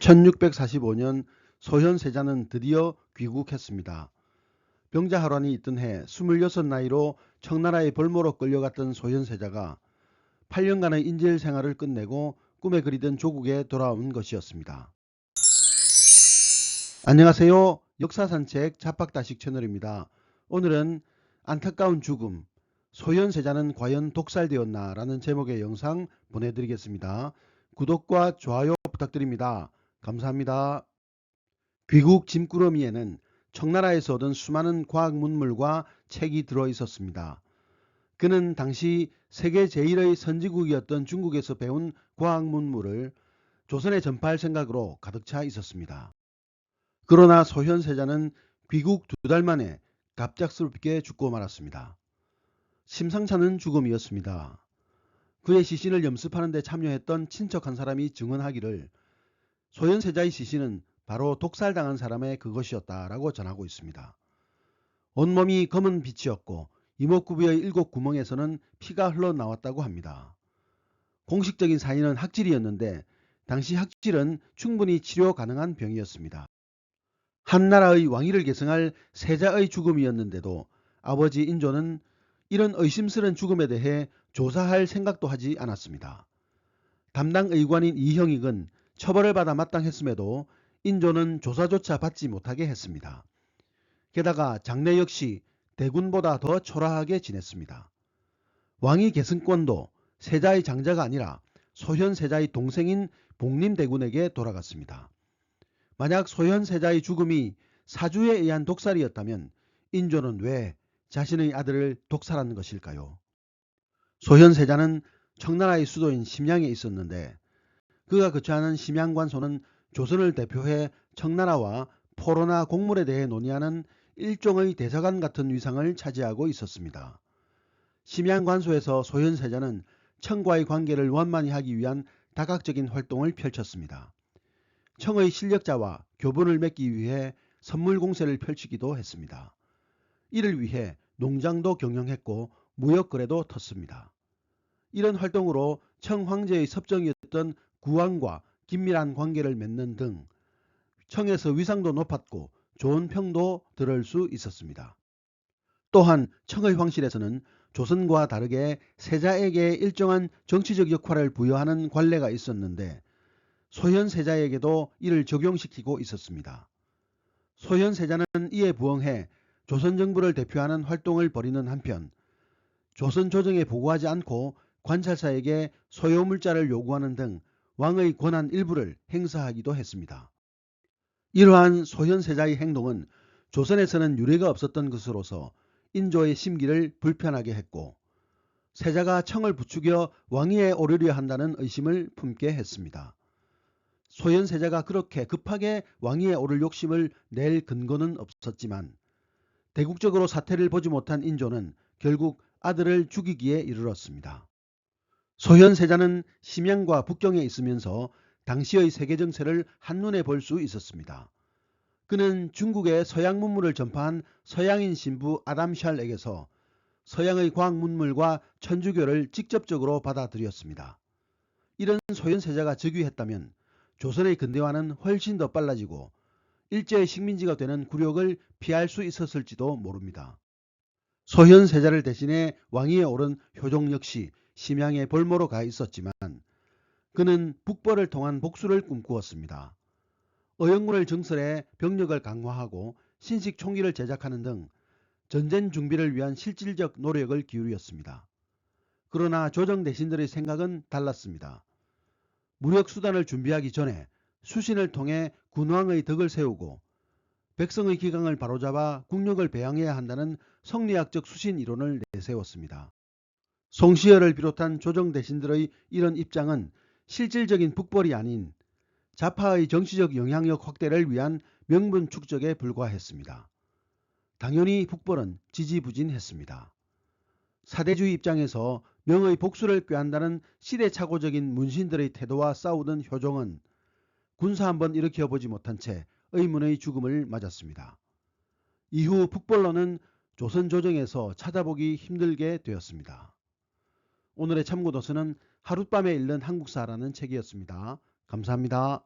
1645년 소현세자는 드디어 귀국했습니다. 병자활환이 있던 해 26 나이로 청나라의 벌모로 끌려갔던 소현세자가 8년간의 인질 생활을 끝내고 꿈에 그리던 조국에 돌아온 것이었습니다. 안녕하세요. 역사산책 잡박다식 채널입니다. 오늘은 안타까운 죽음, 소현세자는 과연 독살되었나 라는 제목의 영상 보내드리겠습니다. 구독과 좋아요 부탁드립니다. 감사합니다. 귀국 짐꾸러미에는 청나라에서 얻은 수많은 과학 문물과 책이 들어 있었습니다. 그는 당시 세계 제1의 선진국이었던 중국에서 배운 과학 문물을 조선에 전파할 생각으로 가득 차 있었습니다. 그러나 소현세자는 귀국 2달 만에 갑작스럽게 죽고 말았습니다. 심상찮은 죽음이었습니다. 그의 시신을 염습하는 데 참여했던 친척 한 사람이 증언하기를 소현세자의 시신은 바로 독살당한 사람의 그것이었다라고 전하고 있습니다. 온몸이 검은 빛이었고 이목구비의 7구멍에서는 피가 흘러나왔다고 합니다. 공식적인 사인은 학질이었는데 당시 학질은 충분히 치료 가능한 병이었습니다. 한나라의 왕위를 계승할 세자의 죽음이었는데도 아버지 인조는 이런 의심스런 죽음에 대해 조사할 생각도 하지 않았습니다. 담당 의관인 이형익은 처벌을 받아 마땅했음에도 인조는 조사조차 받지 못하게 했습니다. 게다가 장래 역시 대군보다 더 초라하게 지냈습니다. 왕위 계승권도 세자의 장자가 아니라 소현세자의 동생인 복림대군에게 돌아갔습니다. 만약 소현세자의 죽음이 사주에 의한 독살이었다면 인조는 왜 자신의 아들을 독살한 것일까요? 소현세자는 청나라의 수도인 심양에 있었는데 그가 거처하는 심양관소는 조선을 대표해 청나라와 포로나 곡물에 대해 논의하는 일종의 대사관 같은 위상을 차지하고 있었습니다. 심양관소에서 소현세자는 청과의 관계를 원만히 하기 위한 다각적인 활동을 펼쳤습니다. 청의 실력자와 교분을 맺기 위해 선물 공세를 펼치기도 했습니다. 이를 위해 농장도 경영했고 무역거래도 텄습니다. 이런 활동으로 청 황제의 섭정이었던 구왕과 긴밀한 관계를 맺는 등 청에서 위상도 높았고 좋은 평도 들을 수 있었습니다. 또한 청의 황실에서는 조선과 다르게 세자에게 일정한 정치적 역할을 부여하는 관례가 있었는데 소현세자에게도 이를 적용시키고 있었습니다. 소현세자는 이에 부응해 조선 정부를 대표하는 활동을 벌이는 한편 조선 조정에 보고하지 않고 관찰사에게 소요물자를 요구하는 등 왕의 권한 일부를 행사하기도 했습니다. 이러한 소현세자의 행동은 조선에서는 유례가 없었던 것으로서 인조의 심기를 불편하게 했고 세자가 청을 부추겨 왕위에 오르려 한다는 의심을 품게 했습니다. 소현세자가 그렇게 급하게 왕위에 오를 욕심을 낼 근거는 없었지만 대국적으로 사태를 보지 못한 인조는 결국 아들을 죽이기에 이르렀습니다. 소현세자는 심양과 북경에 있으면서 당시의 세계 정세를 한눈에 볼 수 있었습니다. 그는 중국의 서양 문물을 전파한 서양인 신부 아담 샬에게서 서양의 과학 문물과 천주교를 직접적으로 받아들였습니다. 이런 소현세자가 즉위했다면 조선의 근대화는 훨씬 더 빨라지고 일제의 식민지가 되는 굴욕을 피할 수 있었을지도 모릅니다. 소현세자를 대신해 왕위에 오른 효종 역시 심양의 벌모로 가 있었지만 그는 북벌을 통한 복수를 꿈꾸었습니다. 어영군을 증설해 병력을 강화하고 신식 총기를 제작하는 등 전쟁 준비를 위한 실질적 노력을 기울였습니다. 그러나 조정 대신들의 생각은 달랐습니다. 무력 수단을 준비하기 전에 수신을 통해 군왕의 덕을 세우고 백성의 기강을 바로잡아 국력을 배양해야 한다는 성리학적 수신 이론을 내세웠습니다. 송시열을 비롯한 조정 대신들의 이런 입장은 실질적인 북벌이 아닌 좌파의 정치적 영향력 확대를 위한 명분 축적에 불과했습니다. 당연히 북벌은 지지부진했습니다. 사대주의 입장에서 명의 복수를 꾀한다는 시대착오적인 문신들의 태도와 싸우던 효종은 군사 한번 일으켜보지 못한 채 의문의 죽음을 맞았습니다. 이후 북벌론은 조선 조정에서 찾아보기 힘들게 되었습니다. 오늘의 참고도서는 하룻밤에 읽는 한국사라는 책이었습니다. 감사합니다.